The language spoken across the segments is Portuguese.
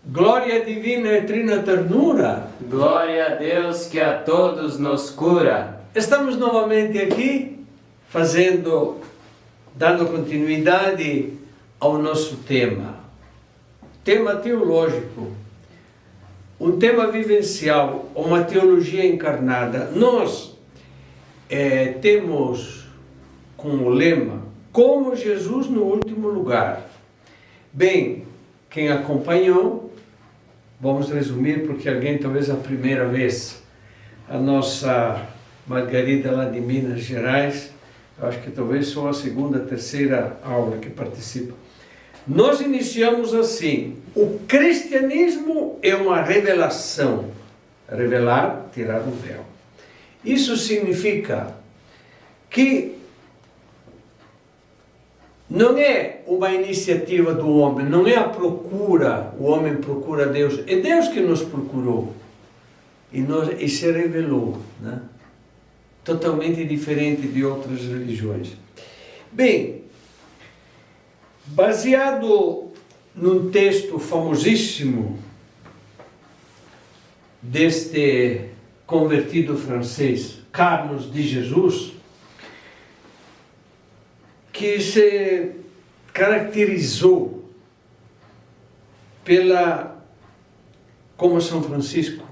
Glória divina e trina ternura. Glória a Deus que a todos nos cura. Estamos novamente aqui dando continuidade ao nosso tema teológico, um tema vivencial, uma teologia encarnada. Nós temos como lema, como Jesus no último lugar. Bem, quem acompanhou, vamos resumir porque alguém talvez a primeira vez, a nossa Margarida lá de Minas Gerais, eu acho que talvez só a segunda, terceira aula que participa. Nós iniciamos assim: o cristianismo é uma revelação. Revelar, tirar o véu. Isso significa que não é uma iniciativa do homem, não é a procura, o homem procura Deus, é Deus que nos procurou e se revelou, né? Totalmente diferente de outras religiões. Bem, baseado num texto famosíssimo deste convertido francês, Carlos de Jesus, que se caracterizou como São Francisco,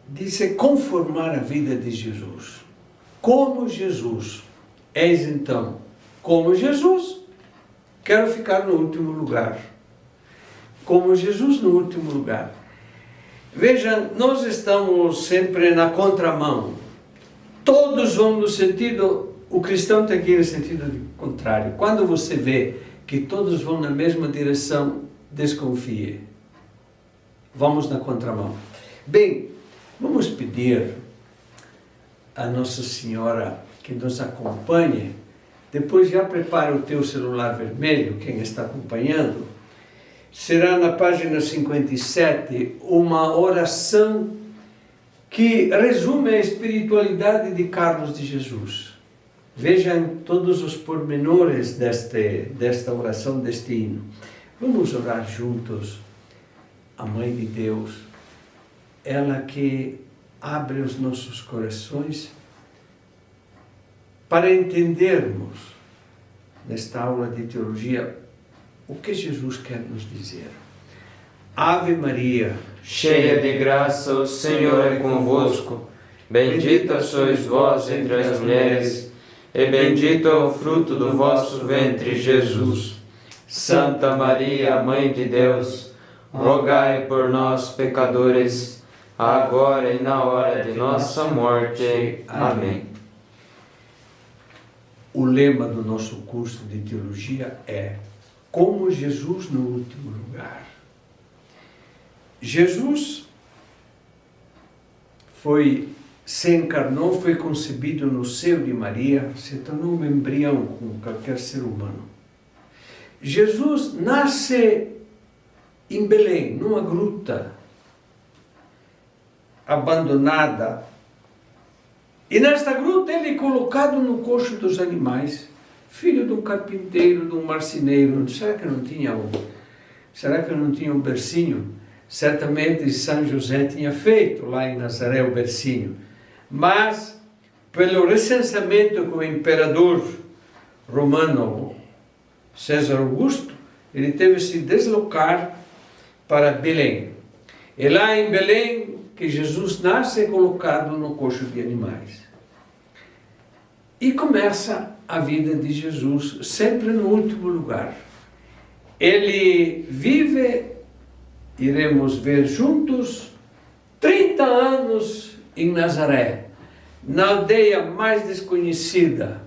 de se conformar à vida de Jesus. Como Jesus. És então, como Jesus, quero ficar no último lugar. Como Jesus no último lugar. Veja, nós estamos sempre na contramão. Todos vão no sentido, o cristão tem que ir no sentido contrário. Quando você vê que todos vão na mesma direção, desconfie. Vamos na contramão. Bem, vamos pedir a Nossa Senhora que nos acompanhe. Depois já prepara o teu celular vermelho, quem está acompanhando. Será na página 57 uma oração que resume a espiritualidade de Carlos de Jesus. Vejam todos os pormenores desta oração, deste hino. Vamos orar juntos a Mãe de Deus, ela que abre os nossos corações para entendermos, nesta aula de teologia, o que Jesus quer nos dizer. Ave Maria, cheia de graça, o Senhor é convosco. Bendita sois vós entre as mulheres, e bendito é o fruto do vosso ventre, Jesus. Santa Maria, Mãe de Deus, rogai por nós, pecadores, agora e na hora de nossa morte. Amém. O lema do nosso curso de teologia é como Jesus no último lugar. Jesus se encarnou, foi concebido no seio de Maria, se tornou um embrião como qualquer ser humano. Jesus nasce em Belém, numa gruta abandonada. E nesta gruta ele é colocado no coxo dos animais, filho de um carpinteiro, de um marceneiro. Será que não tinha um bercinho? Certamente São José tinha feito lá em Nazaré o bercinho. Mas, pelo recenseamento que o imperador romano César Augusto, ele teve que se deslocar para Belém. É lá em Belém que Jesus nasce colocado no coxo de animais. E começa a vida de Jesus, sempre no último lugar. Ele vive, iremos ver juntos, 30 anos em Nazaré, na aldeia mais desconhecida.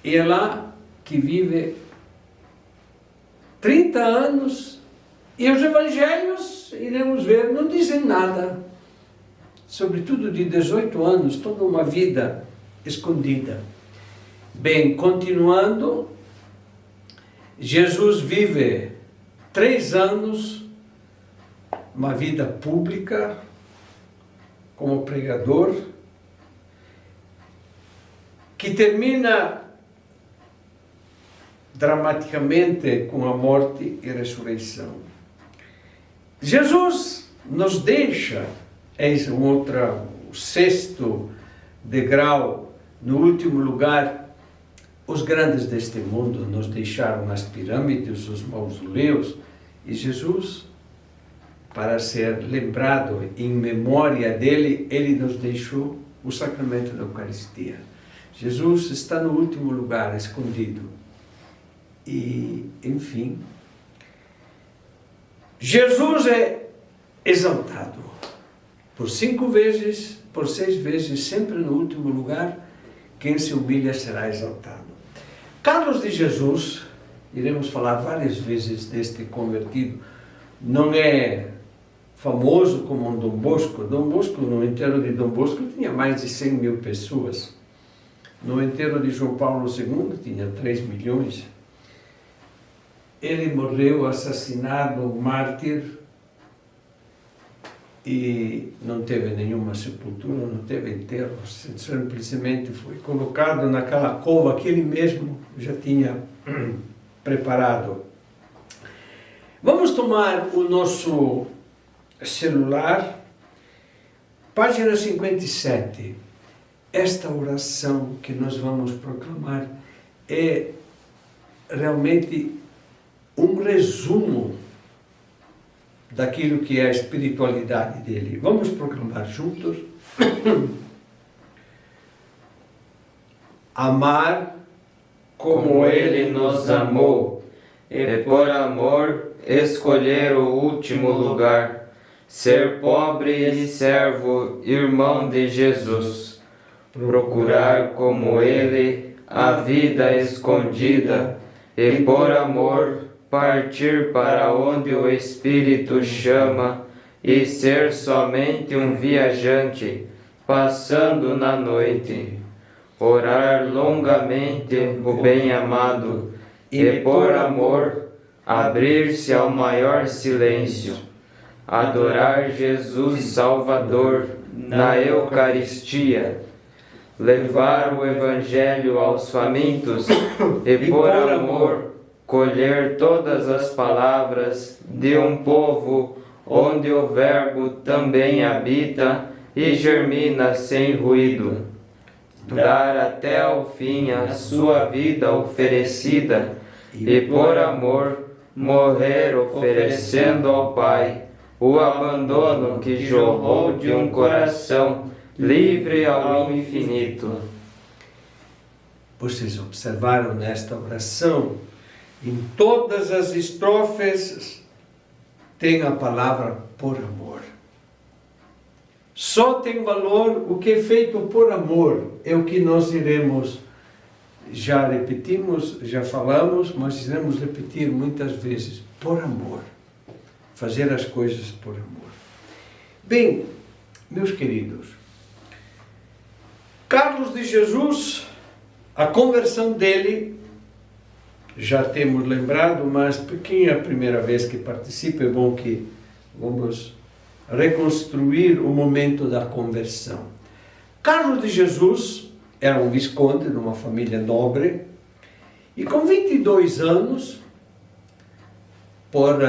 E é lá que vive 30 anos, e os evangelhos, iremos ver, não dizem nada, sobretudo de 18 anos, toda uma vida escondida. Bem, continuando, Jesus vive 3 anos, uma vida pública, como pregador, que termina dramaticamente com a morte e ressurreição. Jesus nos deixa, eis o sexto degrau, no último lugar. Os grandes deste mundo nos deixaram as pirâmides, os mausoléus, e Jesus, para ser lembrado em memória dele, ele nos deixou o sacramento da Eucaristia. Jesus está no último lugar, escondido. E, enfim, Jesus é exaltado por 5 vezes, por 6 vezes, sempre no último lugar. Quem se humilha será exaltado. Carlos de Jesus, iremos falar várias vezes deste convertido, não é famoso como um Dom Bosco. Dom Bosco, no enterro de Dom Bosco, tinha mais de 100 mil pessoas. No enterro de João Paulo II, tinha 3 milhões. Ele morreu assassinado, mártir, e não teve nenhuma sepultura, não teve enterro, simplesmente foi colocado naquela cova que ele mesmo já tinha preparado. Vamos tomar o nosso celular, página 57. Esta oração que nós vamos proclamar é realmente um resumo daquilo que é a espiritualidade dele. Vamos proclamar juntos. Amar como ele nos amou, e por amor escolher o último lugar, ser pobre e servo, irmão de Jesus, procurar como ele a vida escondida, e por amor partir para onde o Espírito chama, e ser somente um viajante, passando na noite. Orar longamente o bem-amado, e por amor abrir-se ao maior silêncio. Adorar Jesus Salvador na Eucaristia. Levar o Evangelho aos famintos, e por amor colher todas as palavras de um povo onde o Verbo também habita e germina sem ruído. Dar até ao fim a sua vida oferecida, e por amor morrer oferecendo ao Pai o abandono que jorrou de um coração livre ao infinito. Vocês observaram nesta oração, em todas as estrofes tem a palavra por amor. Só tem valor o que é feito por amor, é o que nós iremos, já repetimos, já falamos, mas iremos repetir muitas vezes, por amor. Fazer as coisas por amor. Bem, meus queridos, Carlos de Jesus, a conversão dele, já temos lembrado, mas quem é a primeira vez que participa, é bom que vamos reconstruir o momento da conversão. Carlos de Jesus era um visconde de uma família nobre, e com 22 anos, por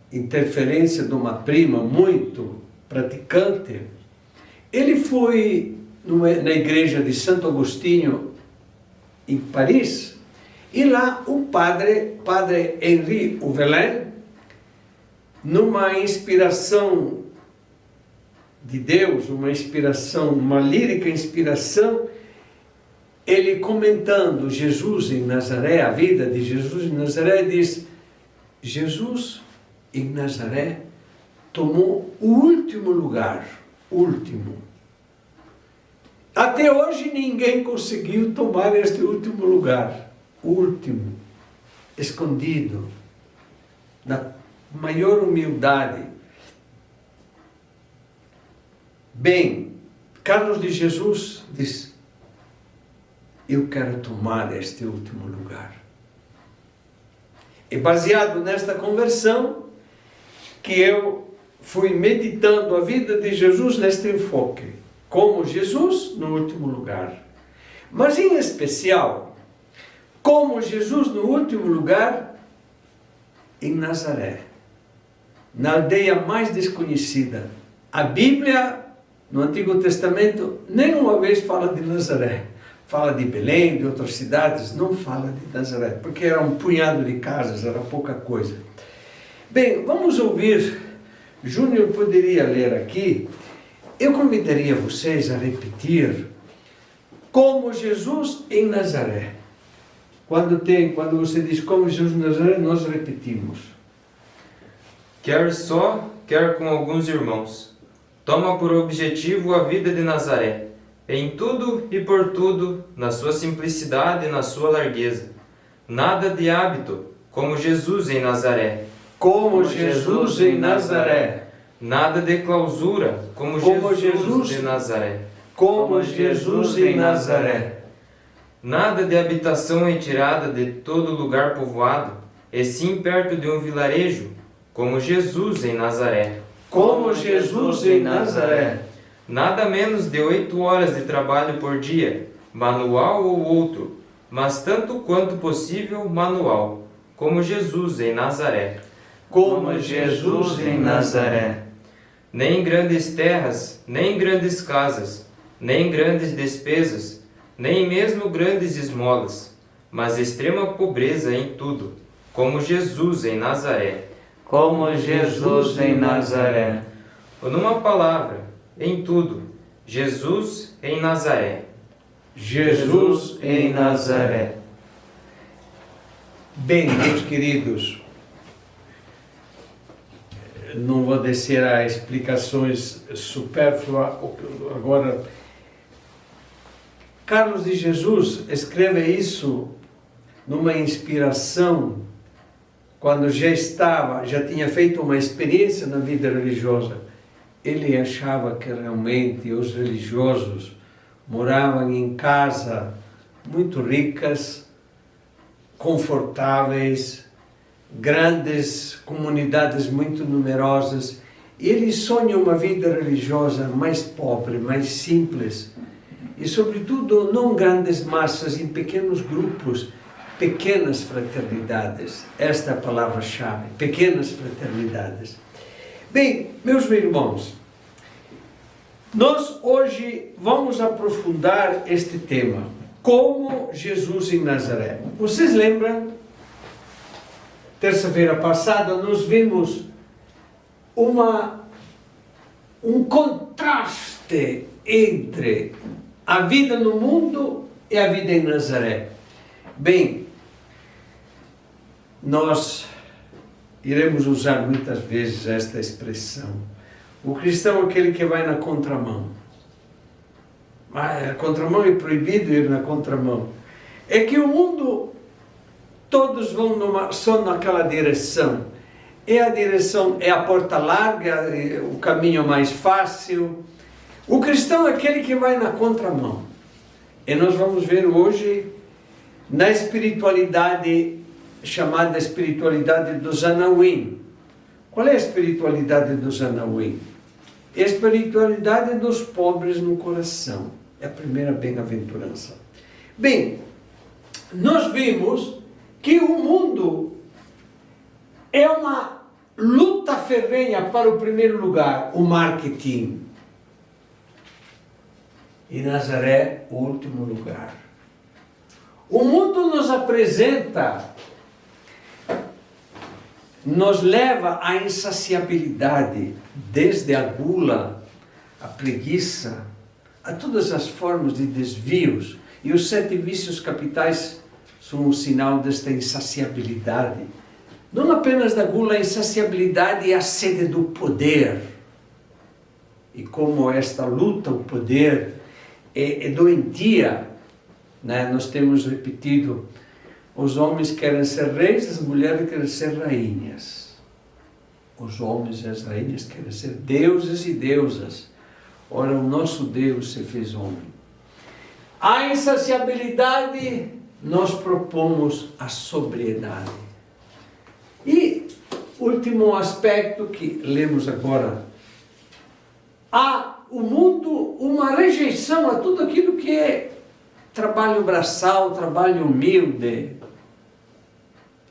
interferência de uma prima muito praticante, ele foi na igreja de Santo Agostinho, em Paris, e lá o padre Henri Ouvelin, numa inspiração de Deus, uma lírica inspiração, ele comentando Jesus em Nazaré, a vida de Jesus em Nazaré, diz: Jesus em Nazaré tomou o último lugar, último. Até hoje ninguém conseguiu tomar este último lugar, último, escondido, na maior humildade. Bem, Carlos de Jesus diz: eu quero tomar este último lugar. E baseado nesta conversão, que eu fui meditando a vida de Jesus neste enfoque, como Jesus no último lugar. Mas em especial, como Jesus no último lugar em Nazaré. na aldeia mais desconhecida. A Bíblia, no Antigo Testamento, nenhuma vez fala de Nazaré. Fala de Belém, de outras cidades, não fala de Nazaré, porque era um punhado de casas, era pouca coisa. Bem, vamos ouvir, Júnior poderia ler aqui, eu convidaria vocês a repetir, como Jesus em Nazaré. Quando você diz como Jesus em Nazaré, nós repetimos. Quer só, quer com alguns irmãos, toma por objetivo a vida de Nazaré, em tudo e por tudo, na sua simplicidade e na sua largueza. Nada de hábito, como Jesus em Nazaré. Como Jesus em Nazaré. Nada de clausura, como Jesus de Nazaré. Como Jesus em Nazaré. Nada de habitação retirada de todo lugar povoado, e sim perto de um vilarejo, como Jesus em Nazaré. Como Jesus em Nazaré. Nada menos de 8 horas de trabalho por dia, manual ou outro, mas tanto quanto possível manual, como Jesus em Nazaré. Como Jesus em Nazaré. Nem grandes terras, nem grandes casas, nem grandes despesas, nem mesmo grandes esmolas, mas extrema pobreza em tudo, como Jesus em Nazaré. Como Jesus em Nazaré. Ou numa palavra, em tudo, Jesus em Nazaré. Jesus em Nazaré. Bem, meus queridos, não vou descer a explicações supérfluas agora. Carlos de Jesus escreve isso numa inspiração quando já tinha feito uma experiência na vida religiosa. Ele achava que realmente os religiosos moravam em casas muito ricas, confortáveis, grandes comunidades muito numerosas. Ele sonha uma vida religiosa mais pobre, mais simples e, sobretudo, não grandes massas, em pequenos grupos, pequenas fraternidades. Esta é a palavra-chave, pequenas fraternidades. Bem, meus irmãos, nós hoje vamos aprofundar este tema, como Jesus em Nazaré. Vocês lembram? Terça-feira passada nós vimos um contraste entre a vida no mundo e a vida em Nazaré. Bem, nós iremos usar muitas vezes esta expressão. O cristão é aquele que vai na contramão. A contramão é proibido ir na contramão. É que o mundo, todos vão só naquela direção. A direção é a porta larga, o caminho mais fácil. O cristão é aquele que vai na contramão. E nós vamos ver hoje na espiritualidade chamada espiritualidade dos Anauim. Qual é a espiritualidade dos Anauim? É a espiritualidade dos pobres no coração. É a primeira bem-aventurança. Bem, nós vimos que o mundo é uma luta ferrenha para o primeiro lugar, o marketing. E Nazaré, o último lugar. O mundo nos apresenta, nos leva à insaciabilidade, desde a gula, a preguiça, a todas as formas de desvios. E os 7 vícios capitais são um sinal desta insaciabilidade. Não apenas da gula, a insaciabilidade e a sede do poder. E como esta luta, o poder, é doentia, né? Nós temos repetido, os homens querem ser reis, as mulheres querem ser rainhas. Os homens e as rainhas querem ser deuses e deusas. Ora, o nosso Deus se fez homem. A insaciabilidade, nós propomos a sobriedade. E último aspecto que lemos agora, há o mundo uma rejeição a tudo aquilo que é trabalho braçal, trabalho humilde.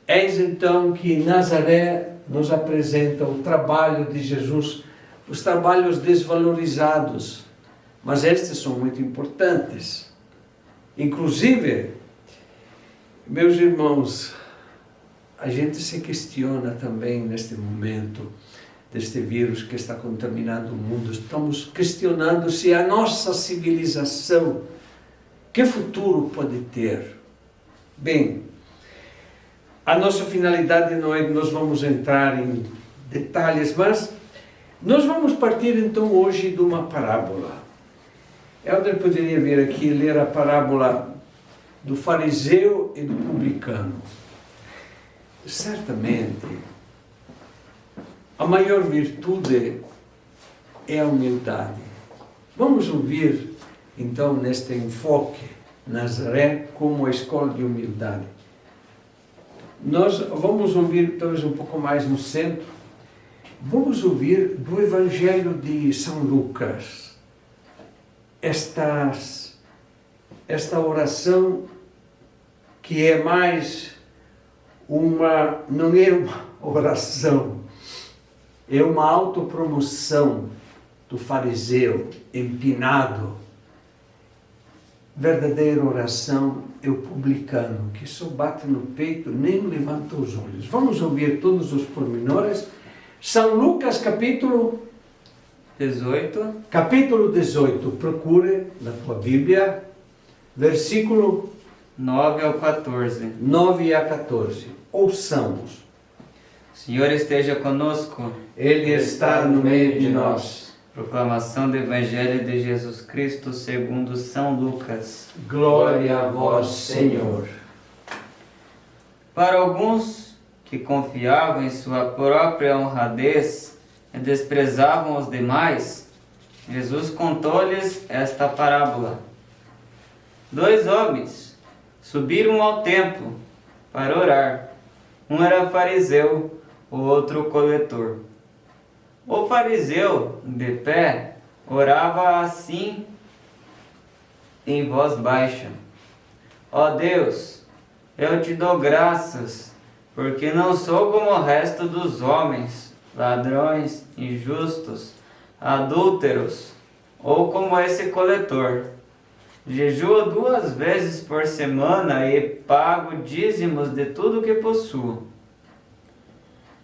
Eis então que Nazaré nos apresenta o trabalho de Jesus, os trabalhos desvalorizados, mas estes são muito importantes. Inclusive, meus irmãos, a gente se questiona também neste momento deste vírus que está contaminando o mundo. Estamos questionando se a nossa civilização, que futuro pode ter? Bem, a nossa finalidade não é que nós vamos entrar em detalhes, mas nós vamos partir então hoje de uma parábola. Helder poderia vir aqui ler a parábola do fariseu e do publicano. Certamente, a maior virtude é a humildade. Vamos ouvir, então, neste enfoque, Nazaré como a escola de humildade. Nós vamos ouvir, talvez um pouco mais no centro, vamos ouvir do Evangelho de São Lucas. Esta oração que é mais não é uma oração, é uma autopromoção do fariseu empinado. Verdadeira oração é o publicano, que só bate no peito, nem levanta os olhos. Vamos ouvir todos os pormenores. São Lucas, capítulo 18. Capítulo 18. Procure na tua Bíblia, versículo 9 ao 14. 9 a 14. Ouçamos. O Senhor esteja conosco. Ele está no meio de nós. Proclamação do Evangelho de Jesus Cristo segundo São Lucas. Glória a vós, Senhor. Para alguns que confiavam em sua própria honradez e desprezavam os demais, Jesus contou-lhes esta parábola. 2 homens subiram ao templo para orar. Um era fariseu, o outro coletor. O fariseu, de pé, orava assim em voz baixa: Ó Deus, eu te dou graças, porque não sou como o resto dos homens, ladrões, injustos, adúlteros, ou como esse coletor. Jejuo 2 vezes por semana e pago dízimos de tudo que possuo.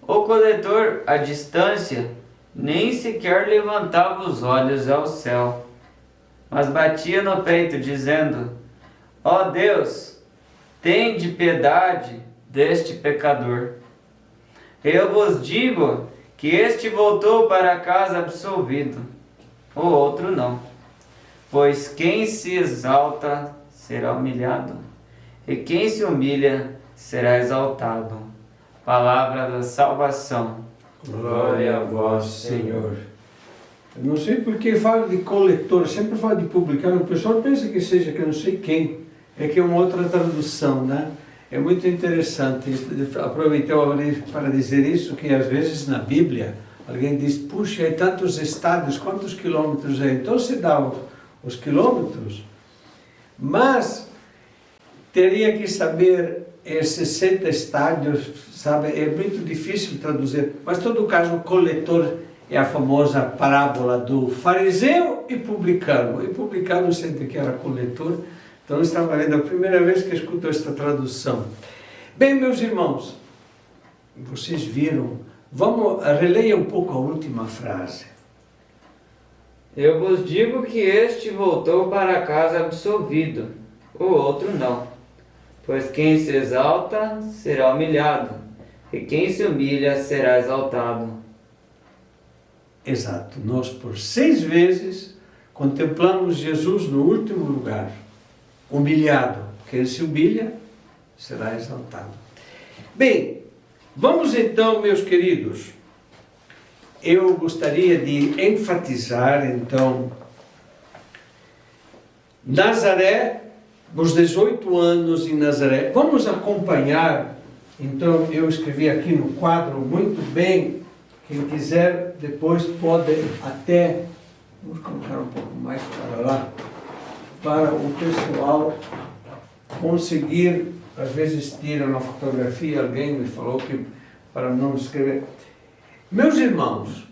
O coletor, à distância, nem sequer levantava os olhos ao céu, mas batia no peito, dizendo: Ó Deus, tende piedade deste pecador. Eu vos digo que este voltou para casa absolvido, o outro não. Pois quem se exalta será humilhado, e quem se humilha será exaltado. Palavra da salvação. Glória a vós, Senhor. Eu não sei porque fala de coletor, sempre fala de publicano. O pessoal pensa que seja que eu não sei quem. É que é uma outra tradução, né? É muito interessante. Aproveitei para dizer isso, que às vezes na Bíblia alguém diz: puxa, é tantos estádios, quantos quilômetros é? Então se dá os quilômetros, mas teria que saber 60 estádios, sabe? É muito difícil traduzir, mas em todo caso o coletor é a famosa parábola do fariseu e publicano. E publicano sempre que era coletor, então estava vendo a primeira vez que escuto esta tradução. Bem, meus irmãos, vocês viram, vamos reler um pouco a última frase. Eu vos digo que este voltou para casa absolvido, o outro não. Pois quem se exalta será humilhado, e quem se humilha será exaltado. Exato. Nós por 6 vezes contemplamos Jesus no último lugar, humilhado. Quem se humilha será exaltado. Bem, vamos então, meus queridos. Eu gostaria de enfatizar, então, Nazaré, os 18 anos em Nazaré. Vamos acompanhar, então, eu escrevi aqui no quadro muito bem, quem quiser depois pode até, vamos colocar um pouco mais para lá, para o pessoal conseguir, às vezes tira uma fotografia, alguém me falou que para não escrever. Meus irmãos,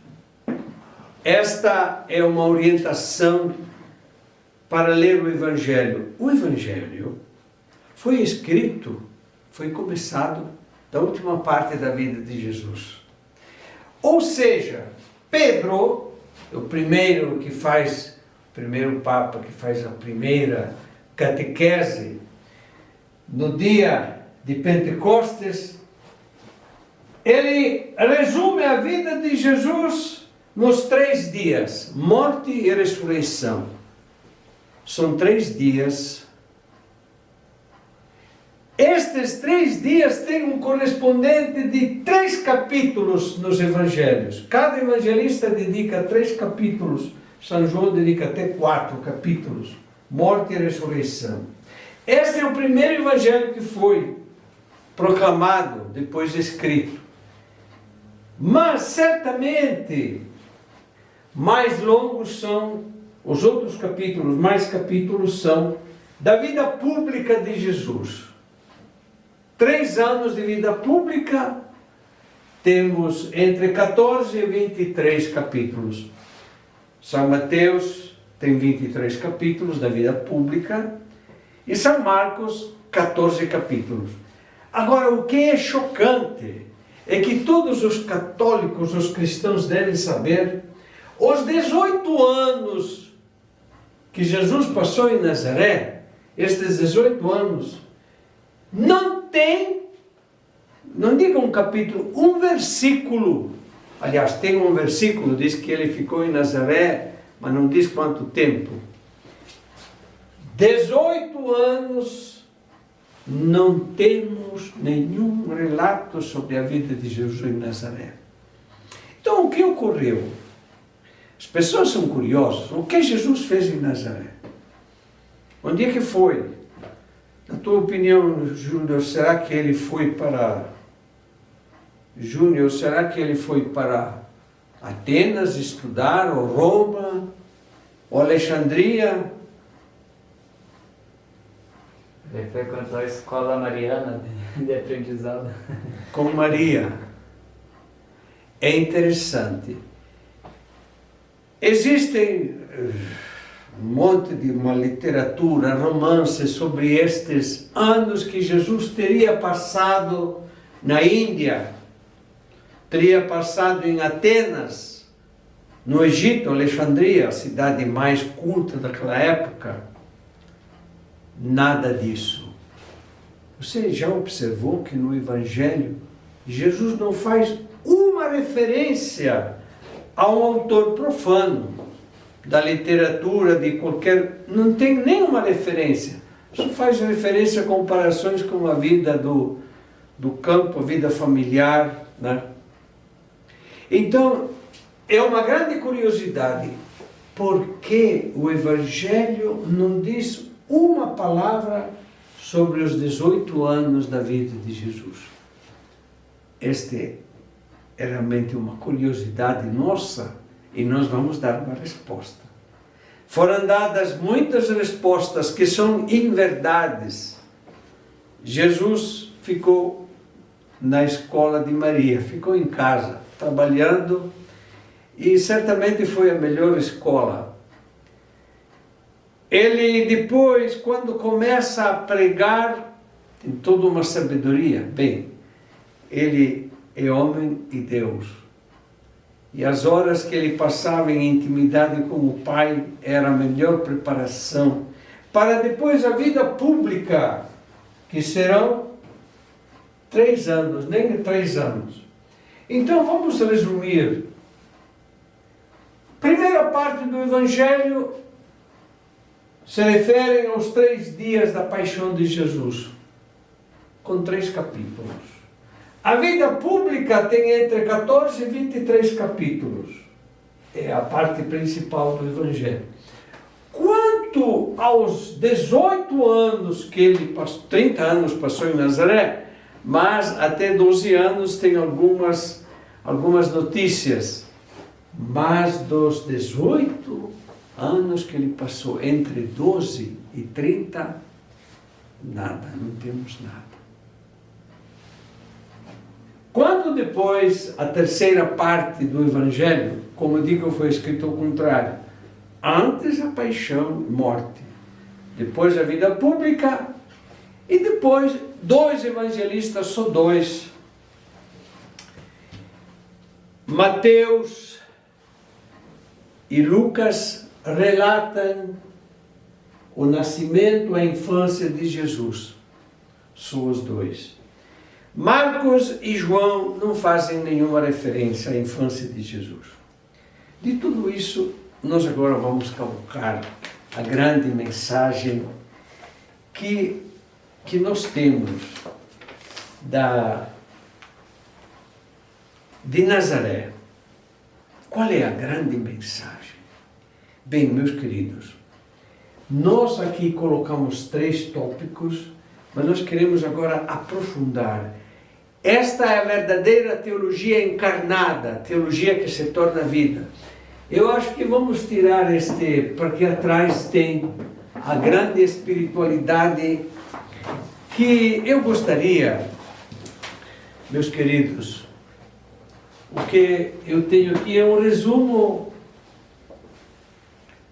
esta é uma orientação para ler o Evangelho. O Evangelho foi escrito, foi começado da última parte da vida de Jesus. Ou seja, Pedro, o primeiro Papa que faz a primeira catequese, no dia de Pentecostes, ele resume a vida de Jesus nos 3 dias, morte e ressurreição. São 3 dias. Estes 3 dias têm um correspondente de 3 capítulos nos evangelhos. Cada evangelista dedica 3 capítulos. São João dedica até 4 capítulos. Morte e ressurreição. Este é o primeiro evangelho que foi proclamado, depois escrito. Mas certamente mais longos são os outros capítulos, mais capítulos são da vida pública de Jesus. 3 anos de vida pública, temos entre 14 e 23 capítulos. São Mateus tem 23 capítulos da vida pública e São Marcos 14 capítulos. Agora, o que é chocante é que todos os católicos, os cristãos devem saber, os 18 anos que Jesus passou em Nazaré, estes 18 anos, não tem, não diga um capítulo, um versículo. Aliás, tem um versículo, diz que ele ficou em Nazaré, mas não diz quanto tempo. 18 anos, não temos nenhum relato sobre a vida de Jesus em Nazaré. Então, o que ocorreu? As pessoas são curiosas. O que Jesus fez em Nazaré? Onde é que foi? Na tua opinião, Júnior, será que ele foi para Atenas estudar, ou Roma, ou Alexandria? Ele frequentou a escola mariana de aprendizado. Com Maria. É interessante. Existem um monte de uma literatura, romances sobre estes anos que Jesus teria passado na Índia, teria passado em Atenas, no Egito, Alexandria, a cidade mais culta daquela época. Nada disso. Você já observou que no Evangelho Jesus não faz uma referência a um autor profano da literatura, de qualquer... Não tem nenhuma referência. Só faz referência a comparações com a vida do campo, a vida familiar, né? Então, é uma grande curiosidade. Por que o Evangelho não diz uma palavra sobre os 18 anos da vida de Jesus? Este é realmente uma curiosidade nossa e nós vamos dar uma resposta. Foram dadas muitas respostas que são inverdades. Jesus ficou na escola de Maria, ficou em casa, trabalhando, e certamente foi a melhor escola. Ele depois, quando começa a pregar, tem toda uma sabedoria. Bem, ele é homem e Deus. E as horas que ele passava em intimidade com o Pai era a melhor preparação para depois a vida pública, que serão 3 anos, nem 3 anos. Então vamos resumir. Primeira parte do Evangelho se refere aos 3 dias da paixão de Jesus, com 3 capítulos. A vida pública tem entre 14 e 23 capítulos. É a parte principal do Evangelho. Quanto aos 18 anos que ele passou, 30 anos passou em Nazaré, mas até 12 anos tem algumas notícias. Mas dos 18 anos que ele passou, entre 12 e 30, nada, não temos nada. Quando depois a terceira parte do Evangelho, como digo, foi escrito ao contrário. Antes a paixão e morte, depois a vida pública e depois dois evangelistas, só dois. Mateus e Lucas relatam o nascimento, a infância de Jesus. São os dois. Marcos e João não fazem nenhuma referência à infância de Jesus. De tudo isso, nós agora vamos colocar a grande mensagem que nós temos de Nazaré. Qual é a grande mensagem? Bem, meus queridos, nós aqui colocamos 3 tópicos, mas nós queremos agora aprofundar. Esta é a verdadeira teologia encarnada, teologia que se torna vida. Eu acho que vamos tirar porque atrás tem a grande espiritualidade que eu gostaria, meus queridos, o que eu tenho aqui é um resumo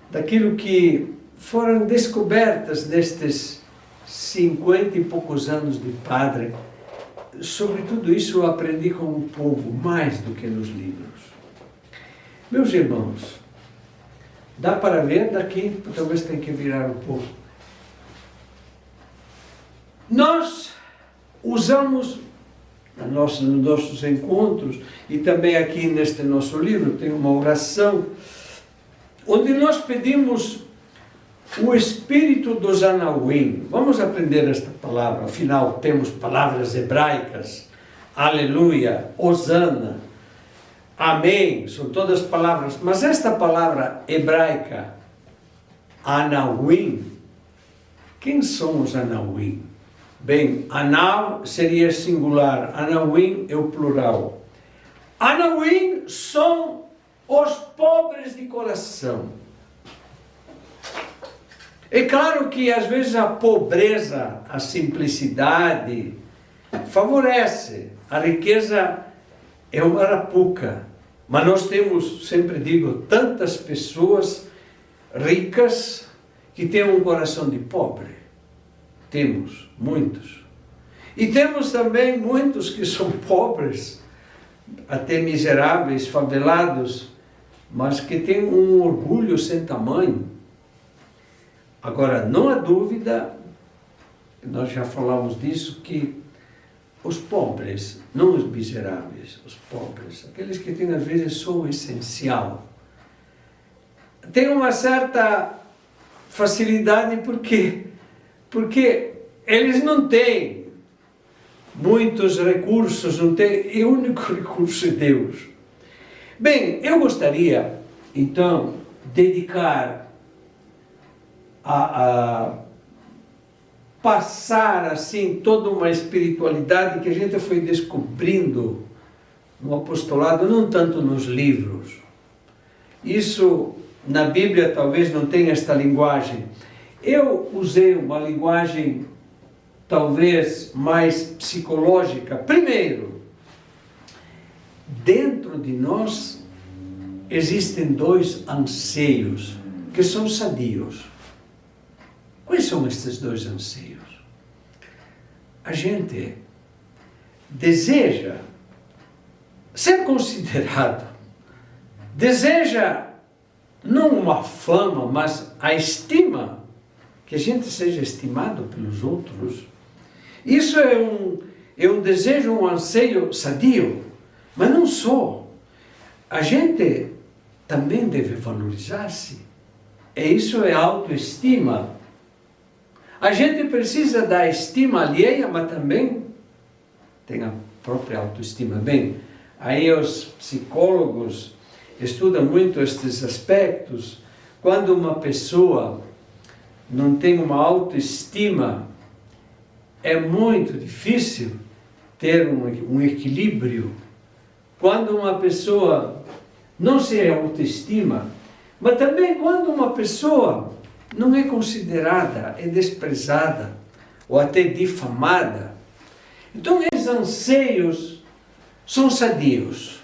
daquilo que foram descobertas nestes 50 e poucos anos de padre. Sobre tudo isso eu aprendi com o povo, mais do que nos livros. Meus irmãos, dá para ver daqui, talvez tenha que virar um pouco. Nós usamos nos nossos encontros e também aqui neste nosso livro tem uma oração onde nós pedimos o espírito dos Anawim. Vamos aprender esta palavra, afinal temos palavras hebraicas, aleluia, hosana, amém, são todas palavras, mas esta palavra hebraica, Anawim, quem são os Anawim? Bem, Anaw seria singular, Anawim é o plural. Anawim são os pobres de coração. É claro que às vezes a pobreza, a simplicidade favorece, a riqueza é uma arapuca, mas nós temos, sempre digo, tantas pessoas ricas que têm um coração de pobre. Temos muitos. E temos também muitos que são pobres, até miseráveis, favelados, mas que têm um orgulho sem tamanho. Agora, não há dúvida, nós já falamos disso, que os pobres, não os miseráveis, os pobres, aqueles que têm às vezes só o essencial, têm uma certa facilidade, porque eles não têm muitos recursos, não têm, e o único recurso é Deus. Bem, eu gostaria, então, dedicar a passar assim toda uma espiritualidade que a gente foi descobrindo no apostolado, não tanto nos livros. Isso na Bíblia talvez não tenha esta linguagem. Eu usei uma linguagem talvez mais psicológica. Primeiro, dentro de nós existem 2 anseios que são sadios. Quais são estes 2 anseios? A gente deseja ser considerado, deseja não uma fama, mas a estima, que a gente seja estimado pelos outros. Isso é um desejo, um anseio sadio, mas não só. A gente também deve valorizar-se, e isso é autoestima. A gente precisa da estima alheia, mas também tem a própria autoestima. Bem, aí os psicólogos estudam muito estes aspectos. Quando uma pessoa não tem uma autoestima, é muito difícil ter um equilíbrio. Quando uma pessoa não se autoestima, mas também quando uma pessoa não é considerada, é desprezada ou até difamada. Então, esses anseios são sadios.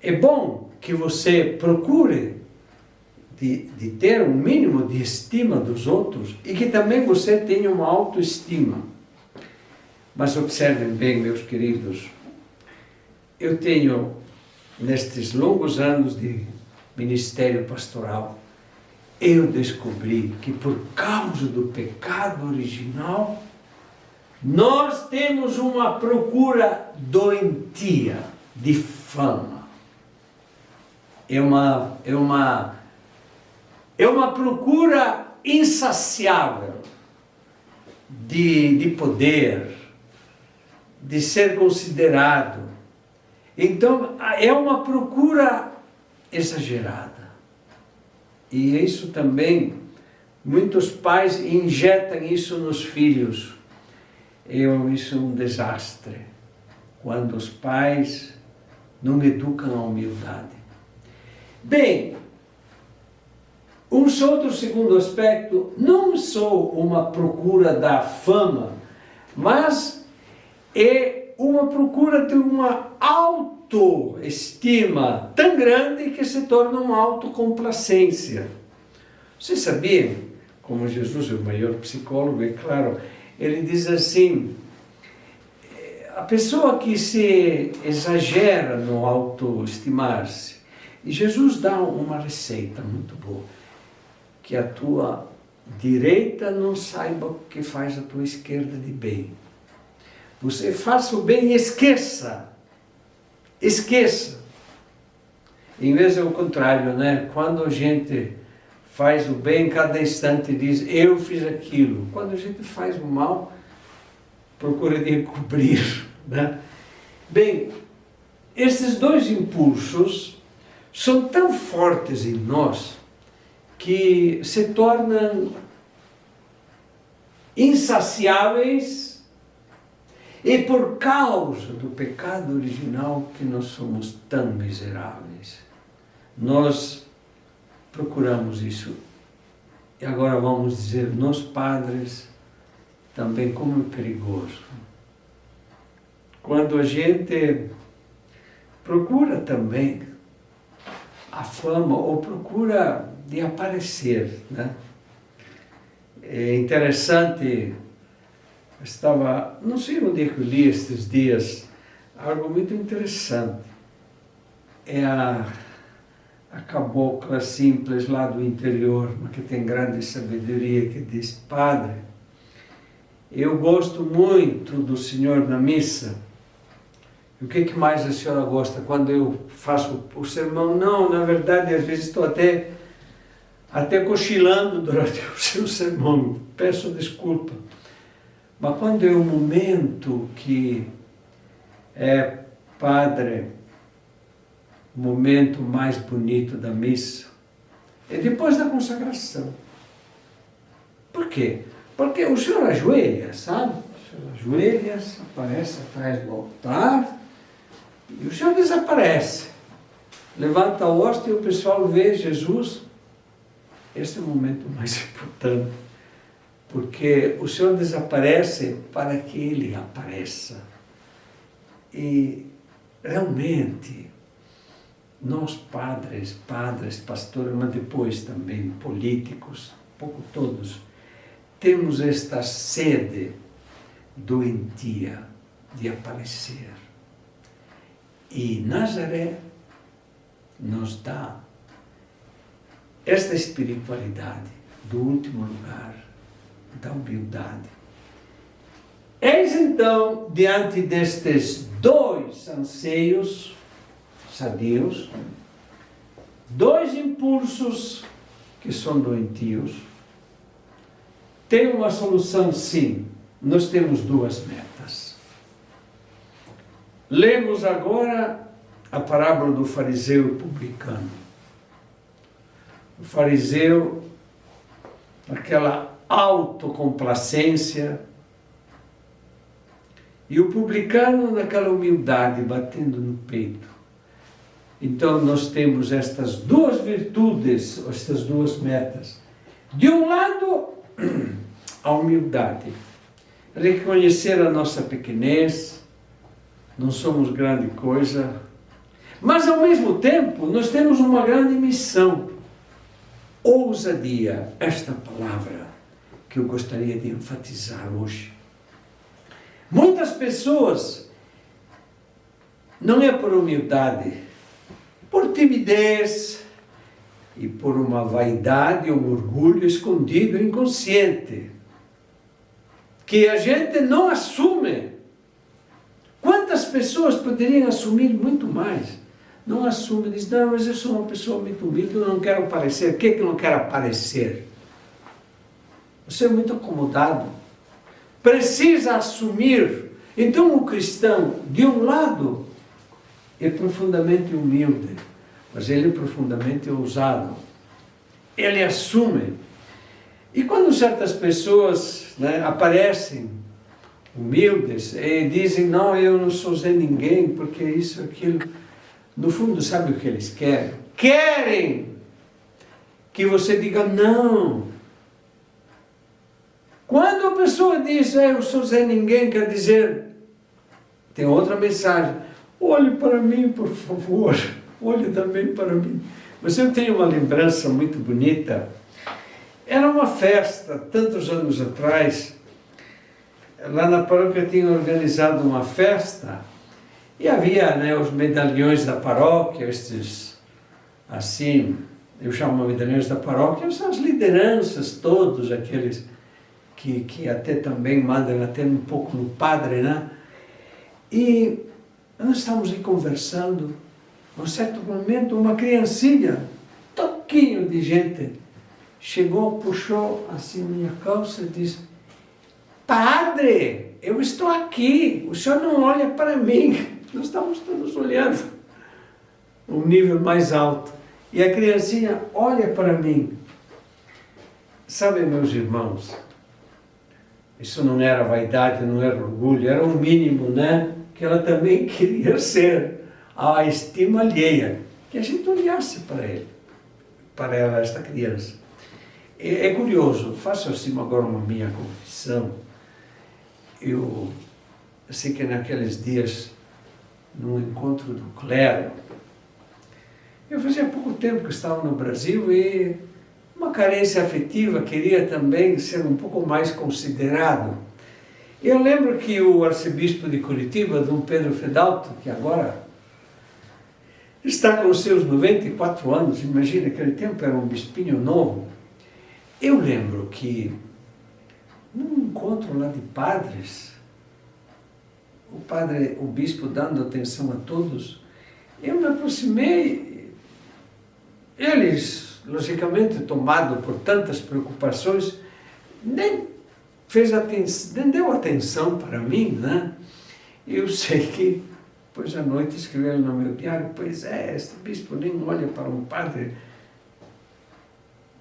É bom que você procure de ter um mínimo de estima dos outros e que também você tenha uma autoestima. Mas observem bem, meus queridos, eu tenho, nestes longos anos de ministério pastoral, eu descobri que por causa do pecado original, nós temos uma procura doentia de fama. É uma procura insaciável de poder, de ser considerado. Então, é uma procura exagerada. E isso também, muitos pais injetam isso nos filhos. Isso é um desastre, quando os pais não educam a humildade. Bem, um outro segundo aspecto, não só uma procura da fama, mas é uma procura de uma autoestima tão grande que se torna uma autocomplacência. Você sabia, como Jesus é o maior psicólogo, é claro, ele diz assim, a pessoa que se exagera no autoestimar-se, e Jesus dá uma receita muito boa, que a tua direita não saiba o que faz a tua esquerda de bem. Você faça o bem e esqueça. Esqueça. Em vez é o contrário, né? Quando a gente faz o bem, cada instante diz, eu fiz aquilo. Quando a gente faz o mal, procura de encobrir, né? Bem, esses dois impulsos são tão fortes em nós que se tornam insaciáveis. E por causa do pecado original que nós somos tão miseráveis. Nós procuramos isso. E agora vamos dizer, nós padres, também como é perigoso. Quando a gente procura também a fama ou procura de aparecer, né? É interessante. Não sei onde é que eu li estes dias, algo muito interessante. É a cabocla simples lá do interior, mas que tem grande sabedoria, que diz, Padre, eu gosto muito do Senhor na missa. E o que mais a senhora gosta? Quando eu faço o sermão? Não, na verdade, às vezes estou até cochilando durante o seu sermão. Peço desculpa. Mas quando é o momento que é, Padre, o momento mais bonito da missa, é depois da consagração. Por quê? Porque o senhor ajoelha, sabe? O senhor ajoelha, aparece atrás do altar, e o senhor desaparece. Levanta a hóstia e o pessoal vê Jesus. Esse é o momento mais importante. Porque o Senhor desaparece para que Ele apareça. E realmente, nós padres, pastores, mas depois também políticos, pouco todos, temos esta sede doentia de aparecer. E Nazaré nos dá esta espiritualidade do último lugar, da humildade. Eis então, diante destes dois anseios sadios, dois impulsos que são doentios, tem uma solução sim. Nós temos duas metas. Lemos agora a parábola do fariseu e publicano. O fariseu, aquela autocomplacência, e o publicano naquela humildade, batendo no peito. Então nós temos estas duas virtudes, estas duas metas. De um lado, a humildade, reconhecer a nossa pequenez, não somos grande coisa, mas ao mesmo tempo nós temos uma grande missão. Ousadia, esta palavra que eu gostaria de enfatizar hoje. Muitas pessoas, não é por humildade, por timidez e por uma vaidade ou um orgulho escondido, inconsciente, que a gente não assume. Quantas pessoas poderiam assumir muito mais? Não assume, diz, não, mas eu sou uma pessoa muito humilde, eu não quero aparecer. O que eu não quero aparecer? Você é muito acomodado. Precisa assumir. Então o cristão, de um lado, é profundamente humilde, mas ele é profundamente ousado. Ele assume. E quando certas pessoas, né, aparecem humildes e dizem, não, eu não sou Zé ninguém, porque isso, aquilo, no fundo, sabe o que eles querem? Querem que você diga não. Quando a pessoa diz, eu sou Zé ninguém, quer dizer, tem outra mensagem. Olhe para mim, por favor. Olhe também para mim. Mas eu tenho uma lembrança muito bonita. Era uma festa, tantos anos atrás. Lá na paróquia tinha organizado uma festa. E havia, né, os medalhões da paróquia, estes, assim, eu chamo medalhões da paróquia, são as lideranças, todos aqueles que até também mandam até um pouco no padre, né? E nós estávamos aí conversando, num certo momento, uma criancinha, toquinho de gente, chegou, puxou assim minha calça e disse, padre, eu estou aqui, o senhor não olha para mim. Nós estávamos todos olhando, um nível mais alto. E a criancinha olha para mim. Sabe, meus irmãos, isso não era vaidade, não era orgulho, era o mínimo, né? Que ela também queria ser, a estima alheia, que a gente olhasse para ele, para ela, esta criança. É curioso, faço assim agora uma minha confissão. Eu sei que naqueles dias, num encontro do clero, eu fazia pouco tempo que estava no Brasil e uma carência afetiva, queria também ser um pouco mais considerado. Eu lembro que o arcebispo de Curitiba, Dom Pedro Fedalto, que agora está com os seus 94 anos, imagina, aquele tempo era um bispinho novo. Eu lembro que, num encontro lá de padres, o bispo dando atenção a todos, eu me aproximei, eles, logicamente, tomados por tantas preocupações, nem deu atenção para mim, né? Eu sei que, depois à noite, escreveram no meu diário, pois é, este bispo nem olha para um padre.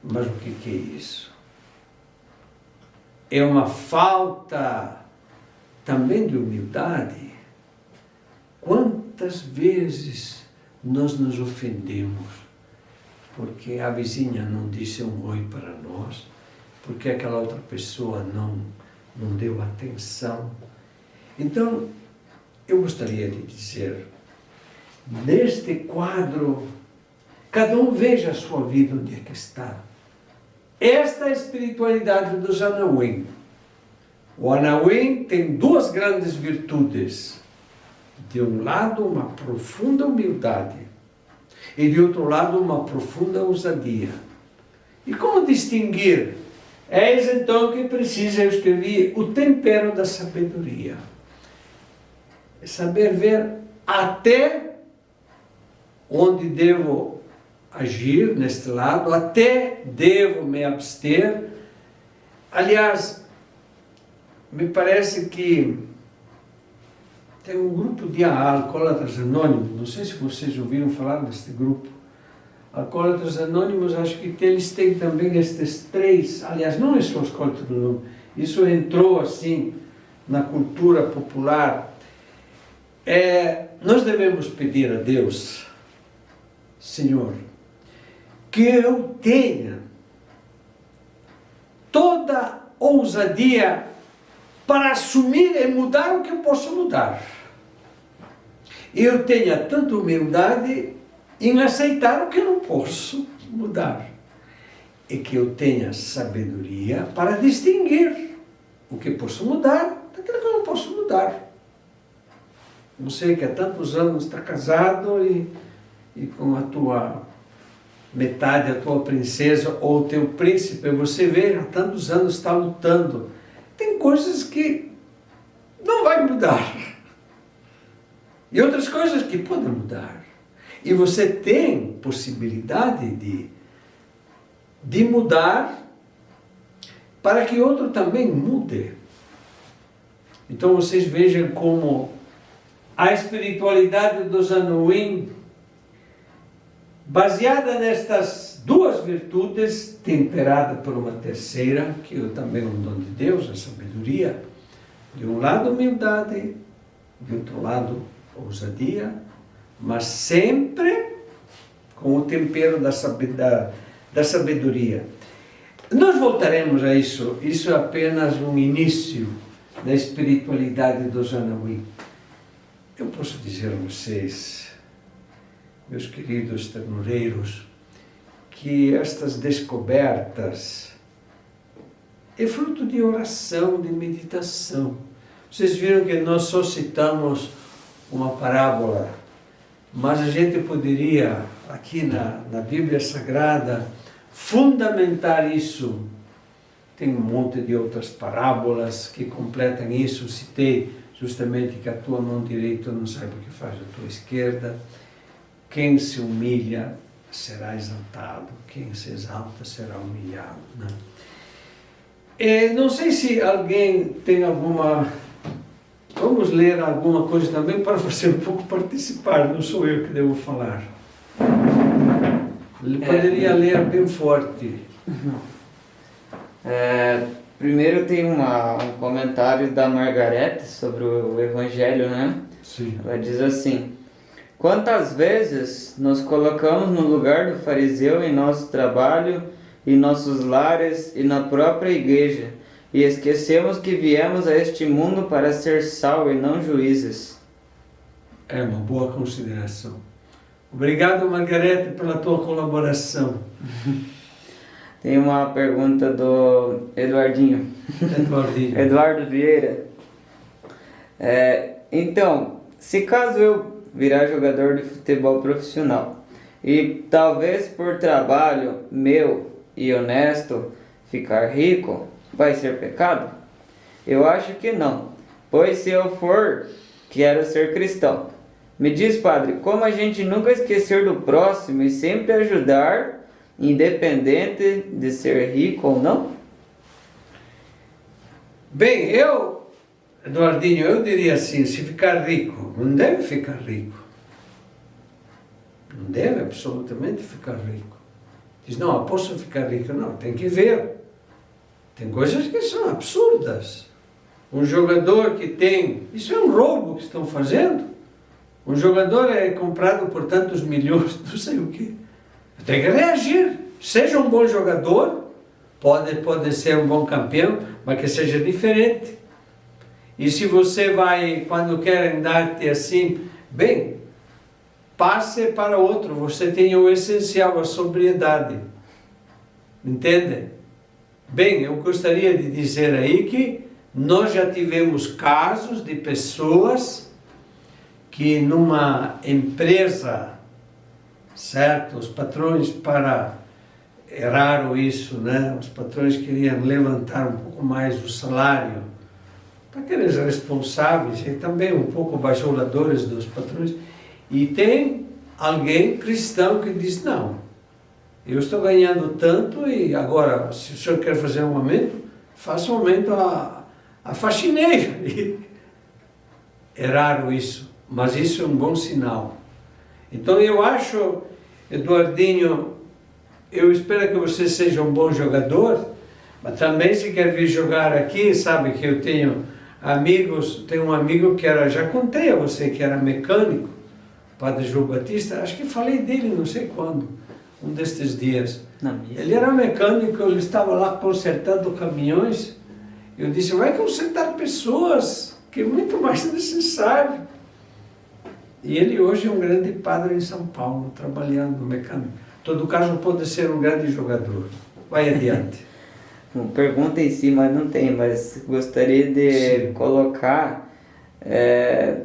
Mas o que é isso? É uma falta também de humildade. Quantas vezes nós nos ofendemos porque a vizinha não disse um oi para nós, porque aquela outra pessoa não deu atenção. Então, eu gostaria de dizer, neste quadro, cada um veja a sua vida onde é que está. Esta é a espiritualidade dos Anauim. O Anauim tem duas grandes virtudes. De um lado, uma profunda humildade. E de outro lado, uma profunda ousadia. E como distinguir? Eis então que precisa, eu escrevi, o tempero da sabedoria. É saber ver até onde devo agir neste lado, até devo me abster. Aliás, me parece que tem um grupo de alcoólatras anônimos, não sei se vocês ouviram falar deste grupo. Alcoólatras anônimos, acho que eles têm também estes três, aliás, não é só os alcoólatras anônimos, isso entrou assim na cultura popular. Nós devemos pedir a Deus, Senhor, que eu tenha toda ousadia para assumir e mudar o que eu posso mudar. eu tenha tanta humildade em aceitar o que eu não posso mudar. E que eu tenha sabedoria para distinguir o que posso mudar daquilo que eu não posso mudar. Você que há tantos anos está casado e com a tua metade, a tua princesa ou o teu príncipe, você vê, há tantos anos está lutando. Tem coisas que não vai mudar. E outras coisas que podem mudar. E você tem possibilidade de mudar para que outro também mude. Então vocês vejam como a espiritualidade dos Anuim, baseada nestas duas virtudes, temperada por uma terceira, que é também um dom de Deus, a sabedoria, de um lado humildade, de outro lado ousadia, mas sempre com o tempero da sabedoria. Nós voltaremos a isso. Isso é apenas um início da espiritualidade dos Anuim. Eu posso dizer a vocês, meus queridos ternureiros, que estas descobertas é fruto de oração, de meditação. Vocês viram que nós só citamos uma parábola, mas a gente poderia, aqui na Bíblia Sagrada, fundamentar isso. Tem um monte de outras parábolas que completam isso. Citei justamente que a tua mão direita não sabe o que faz a tua esquerda. Quem se humilha será exaltado, quem se exalta será humilhado, né? E não sei se alguém tem alguma... Vamos ler alguma coisa também para você um pouco participar, não sou eu que devo falar. Poderia ler bem forte. Primeiro tem um comentário da Margarete sobre o Evangelho, né? Sim. Ela diz assim: quantas vezes nos colocamos no lugar do fariseu em nosso trabalho, em nossos lares e na própria igreja, e esquecemos que viemos a este mundo para ser sal e não juízes. É uma boa consideração. Obrigado, Margarete, pela tua colaboração. Tem uma pergunta do Eduardinho. Eduardo Vieira. Então, se caso eu virar jogador de futebol profissional e talvez por trabalho meu e honesto ficar rico, vai ser pecado? Eu acho que não, pois se eu for, quero ser cristão. Me diz, padre, como a gente nunca esquecer do próximo e sempre ajudar, independente de ser rico ou não? Bem, Eduardinho, eu diria assim, se ficar rico, não deve ficar rico. Não deve absolutamente ficar rico. Diz, não, eu posso ficar rico. Não, tem que ver. Tem coisas que são absurdas. Um jogador que tem... Isso é um roubo que estão fazendo. Um jogador é comprado por tantos milhões, não sei o quê. Tem que reagir. Seja um bom jogador, pode ser um bom campeão, mas que seja diferente. E se você vai, quando querem dar-te assim, bem, passe para outro. Você tem o essencial, a sobriedade. Entende? Bem, eu gostaria de dizer aí que nós já tivemos casos de pessoas que numa empresa, certo, os patrões é raro isso, né? Os patrões queriam levantar um pouco mais o salário para aqueles responsáveis e também um pouco bajuladores dos patrões. E tem alguém cristão que diz, não, eu estou ganhando tanto e agora, se o senhor quer fazer um aumento, faça um aumento a faxineiro. É raro isso, mas isso é um bom sinal. Então eu acho, Eduardinho, eu espero que você seja um bom jogador, mas também se quer vir jogar aqui, sabe que eu tenho amigos, tenho um amigo que era, já contei a você, que era mecânico, Padre João Batista, acho que falei dele não sei quando, um destes dias. Ele era mecânico, ele estava lá consertando caminhões, eu disse, vai consertar pessoas, que é muito mais necessário. E ele hoje é um grande padre em São Paulo, trabalhando no mecânico. Em todo caso, pode ser um grande jogador. Vai adiante. Bom, pergunta em si, mas não tem, mas gostaria de Sim. colocar,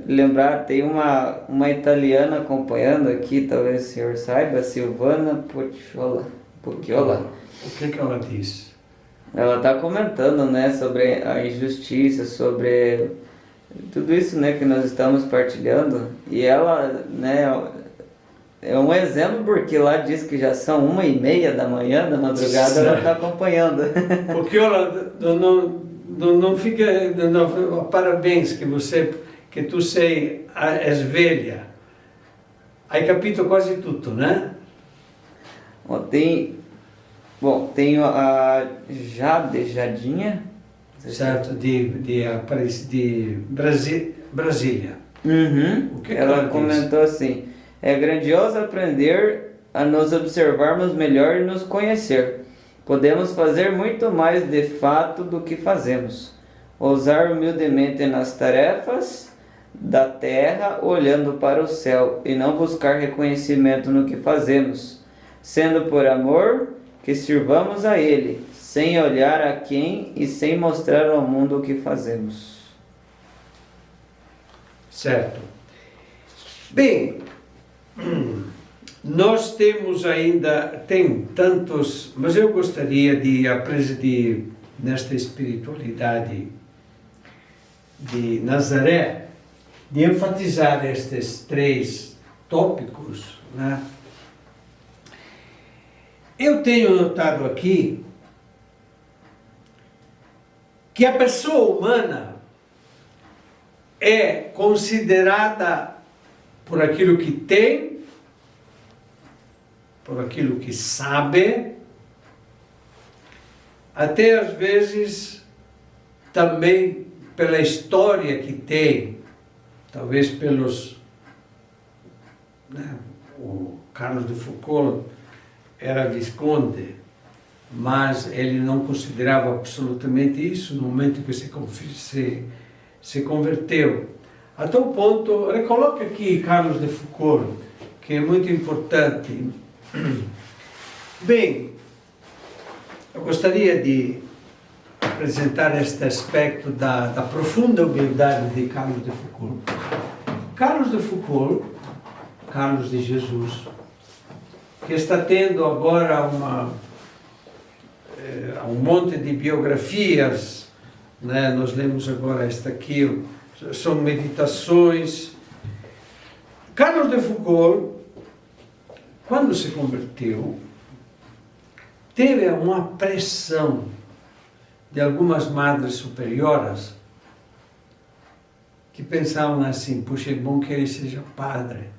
lembrar, tem uma italiana acompanhando aqui, talvez o senhor saiba, Silvana Pucciola. O que ela diz? Ela está comentando, né, sobre a injustiça, sobre tudo isso, né, que nós estamos partilhando. E ela, né, é um exemplo porque lá diz que já são 1h30 da manhã, da madrugada, ela está acompanhando. Porque ela não fica... Não, parabéns que tu sei, és velha. Hai capito quase tudo, né? Tem a Jadinha. Certo, de Brasília. Uhum. O que ela diz? comentou assim: é grandioso aprender a nos observarmos melhor e nos conhecer. Podemos fazer muito mais de fato do que fazemos. Ousar humildemente nas tarefas da terra, olhando para o céu, e não buscar reconhecimento no que fazemos, sendo por amor que sirvamos a Ele, sem olhar a quem e sem mostrar ao mundo o que fazemos. Certo. Bem, nós temos ainda, tem tantos, mas eu gostaria de nesta espiritualidade de Nazaré, de enfatizar estes 3 tópicos, né? Eu tenho notado aqui que a pessoa humana é considerada por aquilo que tem, por aquilo que sabe, até às vezes também pela história que tem, talvez pelos... né, o Carlos de Foucault era visconde, mas ele não considerava absolutamente isso no momento que se converteu. A tal ponto, coloca aqui Carlos de Foucault, que é muito importante. Bem, eu gostaria de apresentar este aspecto da profunda humildade de Carlos de Foucault. Carlos de Foucault, Carlos de Jesus, que está tendo agora um monte de biografias, né? Nós lemos agora esta aqui, são meditações. Carlos de Foucault, quando se converteu, teve uma pressão de algumas madres superioras que pensavam assim: puxa, é bom que ele seja padre.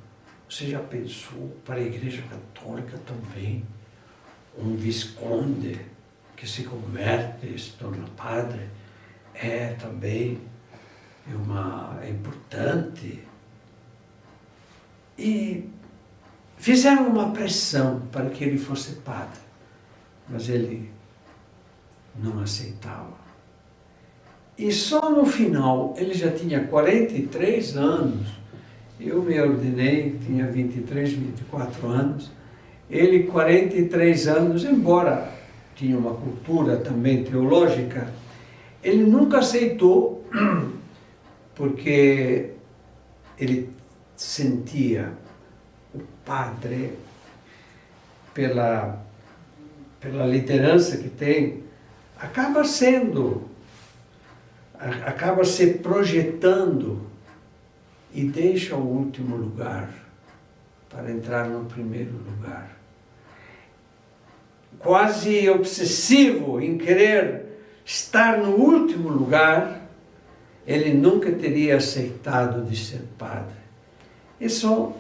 Você já pensou para a Igreja Católica também? Um visconde que se converte e se torna padre também é importante. E fizeram uma pressão para que ele fosse padre, mas ele não aceitava. E só no final, ele já tinha 43 anos, eu me ordenei, tinha 23, 24 anos, ele 43 anos, embora tinha uma cultura também teológica, ele nunca aceitou, porque ele sentia o padre, pela liderança que tem, acaba se projetando e deixa o último lugar para entrar no primeiro lugar. Quase obsessivo em querer estar no último lugar, ele nunca teria aceitado de ser padre. E só,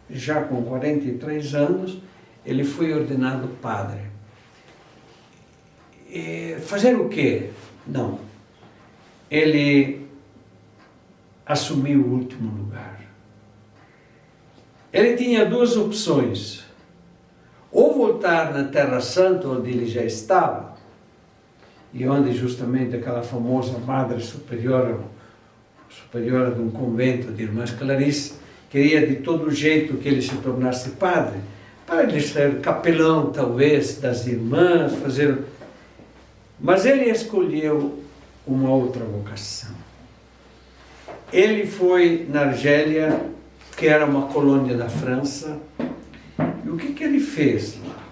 já com 43 anos, ele foi ordenado padre. E fazer o quê? Não. Ele assumiu o último lugar. Ele tinha 2 opções. Ou voltar na Terra Santa, onde ele já estava, e onde justamente aquela famosa Madre Superiora de um convento de Irmãs Clarice, queria de todo jeito que ele se tornasse padre, para ele ser capelão, talvez, das irmãs, fazer... Mas ele escolheu uma outra vocação. Ele foi na Argélia, que era uma colônia da França, e o que ele fez lá?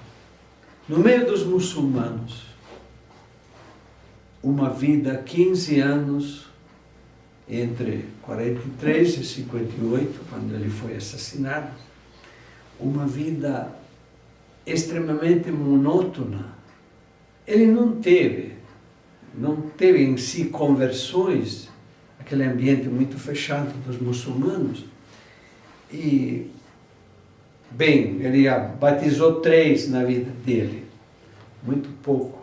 No meio dos muçulmanos, uma vida, 15 anos, entre 43 e 58, quando ele foi assassinado, uma vida extremamente monótona. Ele não teve em si conversões, aquele ambiente muito fechado dos muçulmanos. E, bem, ele batizou 3 na vida dele, muito pouco.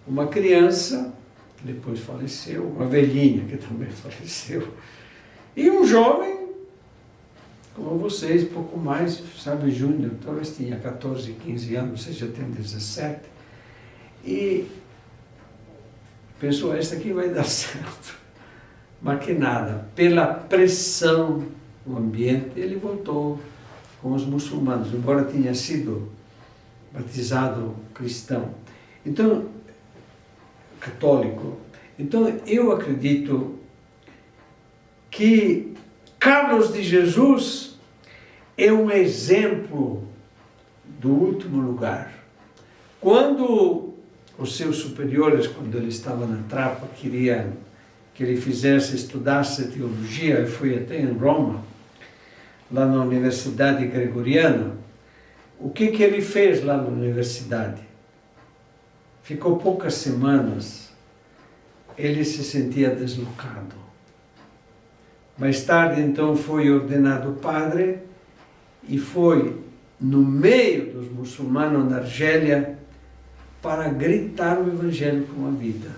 Uma criança, que depois faleceu, uma velhinha, que também faleceu, e um jovem, como vocês, pouco mais, sabe, Júnior, talvez tinha 14, 15 anos, você já tem 17, e pensou, esta aqui vai dar certo. Mas que nada, pela pressão do ambiente, ele voltou com os muçulmanos, embora tenha sido batizado cristão. Então, católico. Então, eu acredito que Carlos de Jesus é um exemplo do último lugar. Quando os seus superiores, quando ele estava na trapa, queriam que ele estudasse teologia, ele foi até em Roma, lá na Universidade Gregoriana. O que ele fez lá na universidade? Ficou poucas semanas, ele se sentia deslocado. Mais tarde, então, foi ordenado padre e foi no meio dos muçulmanos na Argélia para gritar o evangelho com a vida.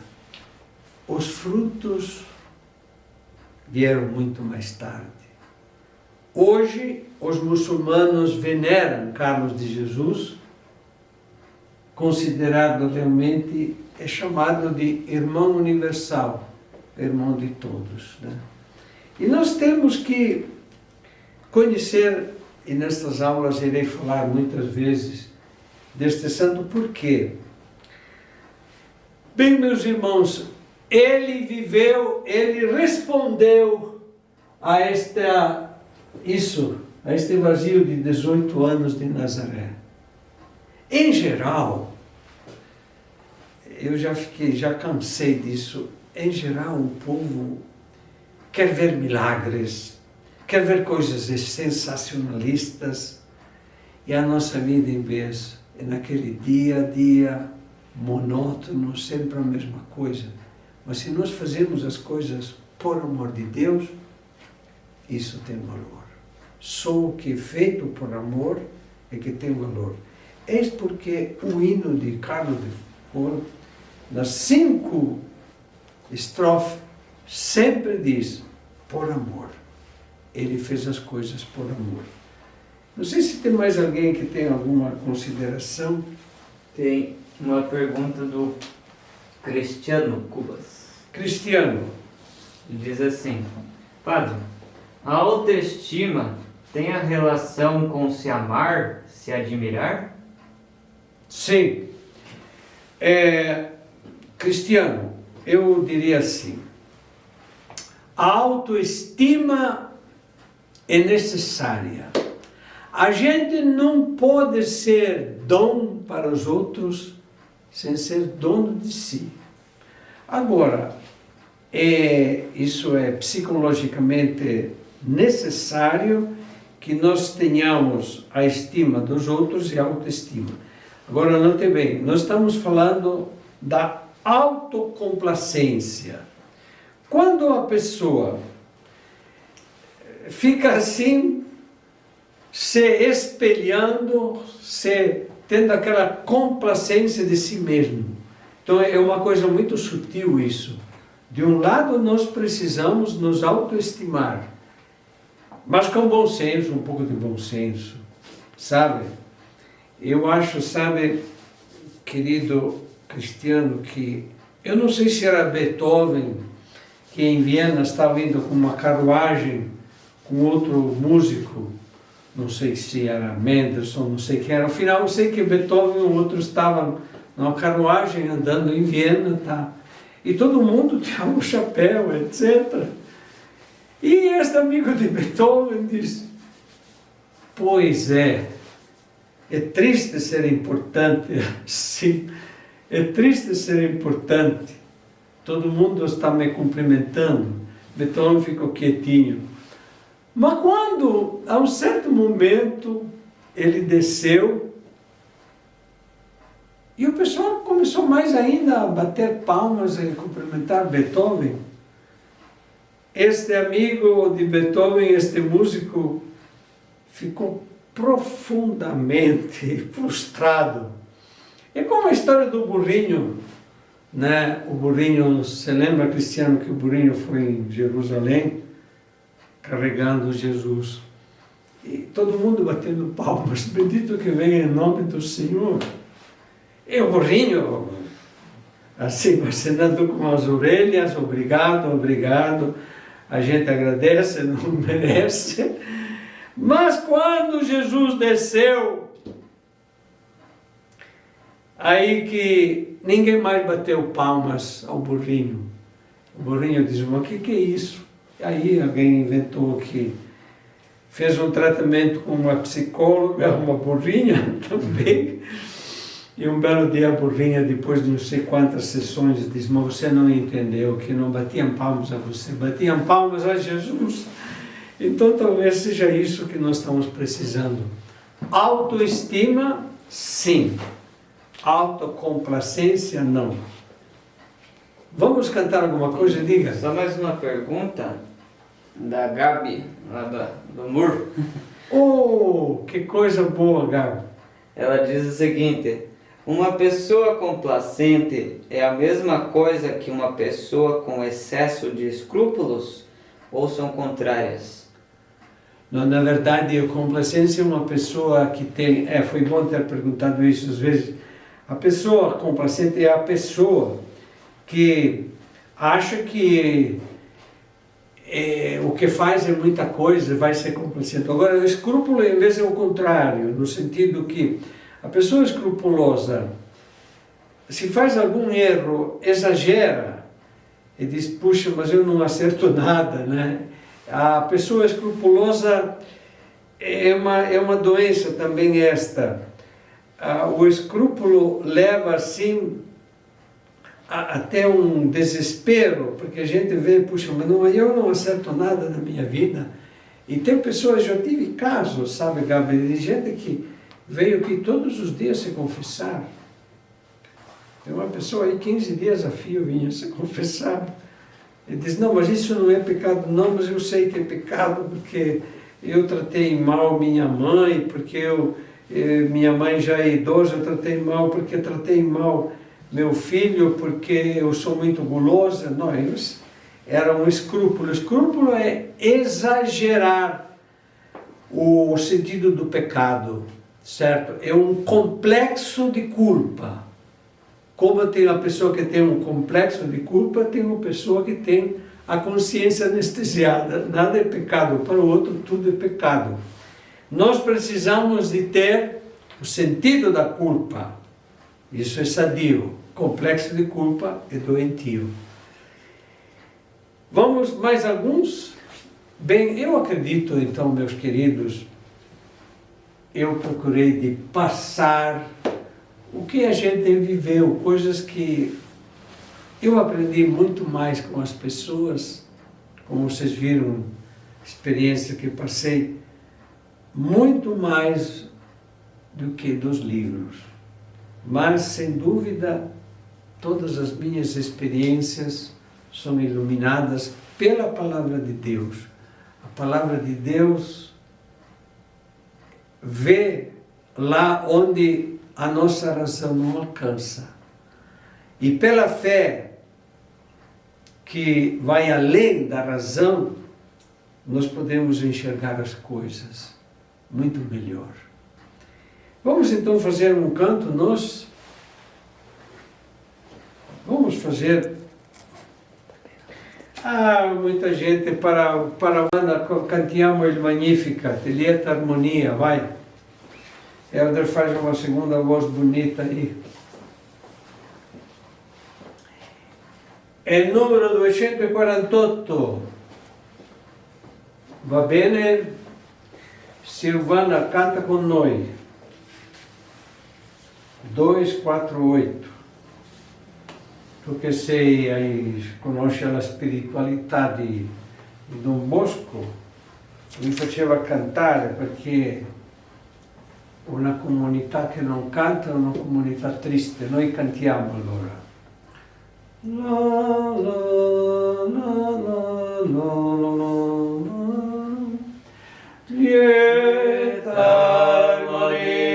Os frutos vieram muito mais tarde. Hoje, os muçulmanos veneram Carlos de Jesus, considerado realmente, é chamado de irmão universal, irmão de todos, né? E nós temos que conhecer, e nestas aulas irei falar muitas vezes deste santo, por quê? Bem, meus irmãos, ele viveu, ele respondeu a este vazio de 18 anos de Nazaré. Em geral, eu já cansei disso, em geral o povo quer ver milagres, quer ver coisas sensacionalistas, e a nossa vida, em vez, é naquele dia a dia, monótono, sempre a mesma coisa. Mas se nós fazemos as coisas por amor de Deus, isso tem valor. Só o que é feito por amor é que tem valor. Eis porque o hino de Carlos de Foucault, nas 5 estrofes, sempre diz, por amor. Ele fez as coisas por amor. Não sei se tem mais alguém que tem alguma consideração. Tem uma pergunta do Cristiano Cubas. Cristiano. Ele diz assim, padre, a autoestima tem a relação com se amar, se admirar? Sim. Cristiano, eu diria assim, a autoestima é necessária. A gente não pode ser dom para os outros sem ser dono de si. Agora, isso é psicologicamente necessário que nós tenhamos a estima dos outros e a autoestima. Agora, note bem, nós estamos falando da autocomplacência. Quando a pessoa fica assim, se espelhando, tendo aquela complacência de si mesmo. Então é uma coisa muito sutil isso. De um lado nós precisamos nos autoestimar, mas com bom senso, um pouco de bom senso, sabe? Eu acho, sabe, querido Cristiano, que eu não sei se era Beethoven que em Viena estava indo com uma carruagem com outro músico, não sei se era Mendelssohn, não sei quem era. Ao final, eu sei que Beethoven e outros estavam numa carruagem andando em Viena, tá? E todo mundo tinha um chapéu, etc. E este amigo de Beethoven disse: pois é triste ser importante, sim, é triste ser importante. Todo mundo está me cumprimentando. Beethoven ficou quietinho. Mas quando, a um certo momento, ele desceu, e o pessoal começou mais ainda a bater palmas e cumprimentar Beethoven. Este amigo de Beethoven, este músico, ficou profundamente frustrado. É como a história do burrinho, né? O burrinho, você lembra, Cristiano, que o burrinho foi em Jerusalém carregando Jesus. E todo mundo batendo palmas, bendito que venha em nome do Senhor. E o burrinho, assim, acenando com as orelhas, obrigado, obrigado, a gente agradece, não merece. Mas quando Jesus desceu, aí que ninguém mais bateu palmas ao burrinho. O burrinho disse: mas o que é isso? Aí alguém inventou que fez um tratamento com uma psicóloga, uma burrinha também. E um belo dia a burrinha, depois de não sei quantas sessões, disse: mas você não entendeu que não batiam palmas a você, batiam palmas a Jesus. Então talvez seja isso que nós estamos precisando. Autoestima, sim. Autocomplacência, não. Vamos cantar alguma coisa? Diga. Só mais uma pergunta da Gabi, lá do Mur. Oh, que coisa boa, Gabi. Ela diz o seguinte: uma pessoa complacente é a mesma coisa que uma pessoa com excesso de escrúpulos ou são contrárias? Não, na verdade, a complacência é uma pessoa que tem... foi bom ter perguntado isso às vezes. A pessoa complacente é a pessoa que acha que o que faz é muita coisa, vai ser complacente. Agora, o escrúpulo, em vez, é o contrário, no sentido que a pessoa escrupulosa, se faz algum erro, exagera e diz: puxa, mas eu não acerto nada, né? A pessoa escrupulosa é uma doença também esta. O escrúpulo leva assim até um desespero, porque a gente vê: puxa, mas eu não acerto nada na minha vida. E tem pessoas, já tive casos, sabe, Gabriel, de gente que veio aqui todos os dias se confessar. Tem uma pessoa aí, 15 dias a fio, vinha se confessar. Ele diz: não, mas isso não é pecado. Não, mas eu sei que é pecado porque eu tratei mal minha mãe, porque minha mãe já é idosa, eu tratei mal porque tratei mal meu filho, porque eu sou muito gulosa. Não, isso era um escrúpulo. Escrúpulo é exagerar o sentido do pecado, certo? É um complexo de culpa. Como tem a pessoa que tem um complexo de culpa, tem uma pessoa que tem a consciência anestesiada. Nada é pecado, para o outro tudo é pecado. Nós precisamos de ter o sentido da culpa. Isso é sadio. Complexo de culpa é doentio. Vamos mais alguns? Bem, eu acredito então, meus queridos, eu procurei de passar o que a gente viveu, coisas que eu aprendi muito mais com as pessoas, como vocês viram, experiência que passei, muito mais do que dos livros. Mas, sem dúvida, todas as minhas experiências são iluminadas pela Palavra de Deus. A Palavra de Deus vê lá onde a nossa razão não alcança. E pela fé, que vai além da razão, nós podemos enxergar as coisas muito melhor. Vamos então fazer um canto, nós vamos fazer Ah, muita gente para cantiamo il Magnificat, lieta harmonia, vai. Helder faz uma segunda voz bonita aí. É o número 248. Va bene? Silvana, canta con noi. 248. Tu che conosci la spiritualità di Don Bosco, mi faceva cantare perché una comunità che non canta è una comunità triste. Noi cantiamo allora. La, la, la, la, la, la, la. Lieta armonia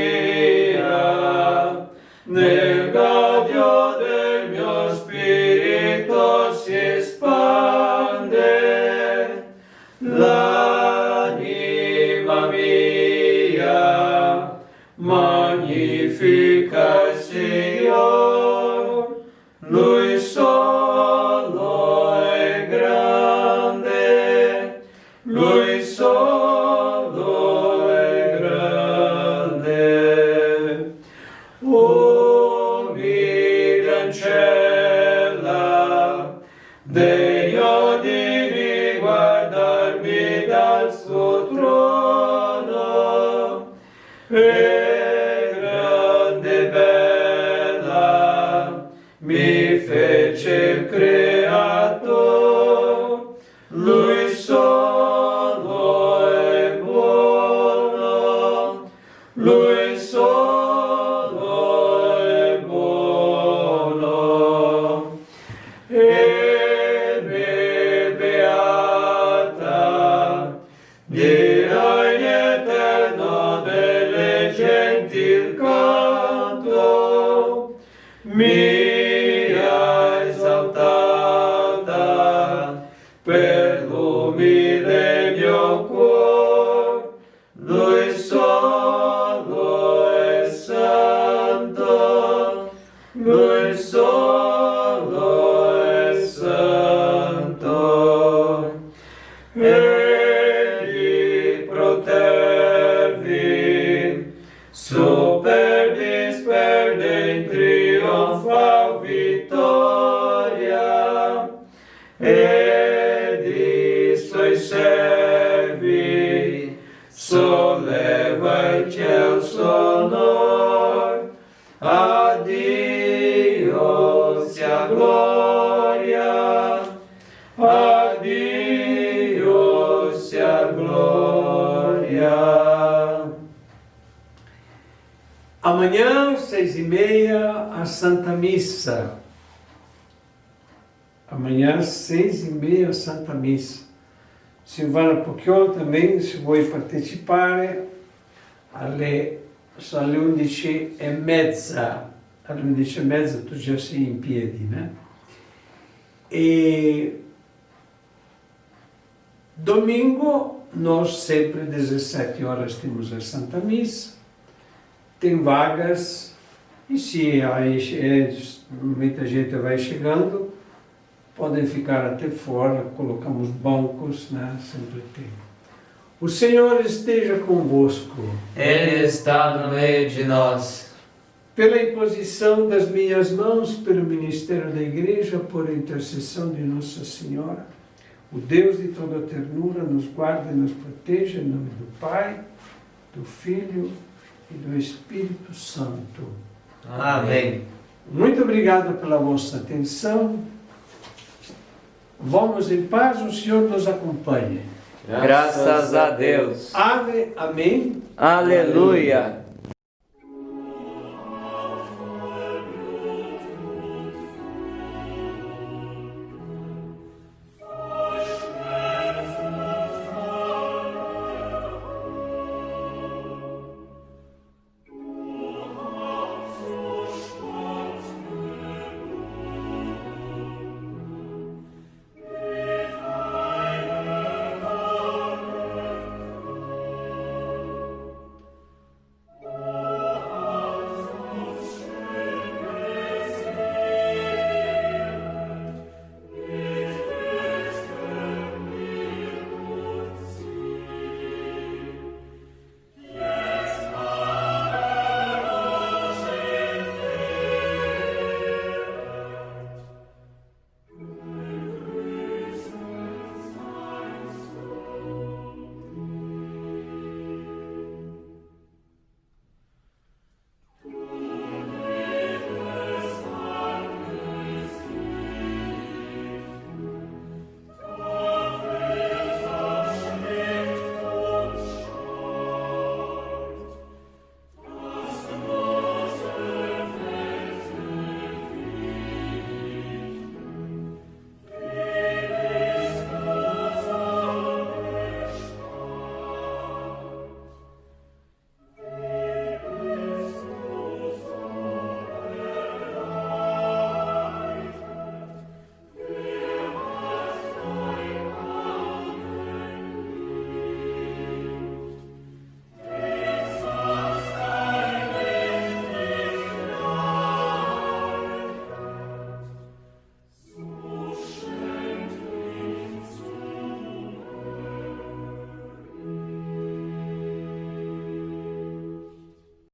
nel gaudio del mio spirito si espande, l'anima mia magnifica il Signor, Lui solo è grande, Lui solo è grande. Ancella, degno di riguardarmi dal suo trono, e grande e bella mi fece il Creator, Lui solo è buono, Lui solo è buono. E beata, dirai in eterno delle genti il canto, mia esaltata per l'umile mio cuor, Lui solo è santo, Lui solo è santo. Egli protervi, superbi sperde in trionfa vittoria, ed i suoi servi solleva il ciel sonor. A Dio sia gloria, a Dio sia gloria. Amanhã, 6h30, a Santa Missa. Amanhã, 6h30, a Santa Missa. Silvana Pocchiolo também, se vuoi partecipare, alle 11:30. Alle 11:30 tu già sei in piedi, né? E domingo, nós sempre 17 horas temos a Santa Missa, tem vagas, e se muita gente vai chegando, podem ficar até fora, colocamos bancos, né? Sempre tem. O Senhor esteja convosco. Ele está no meio de nós. Pela imposição das minhas mãos, pelo ministério da Igreja, por intercessão de Nossa Senhora, o Deus de toda ternura nos guarde e nos proteja, em nome do Pai, do Filho e do Espírito Santo. Amém. Muito obrigado pela vossa atenção. Vamos em paz, o Senhor nos acompanhe. Graças a Deus. Ave, amém. Aleluia.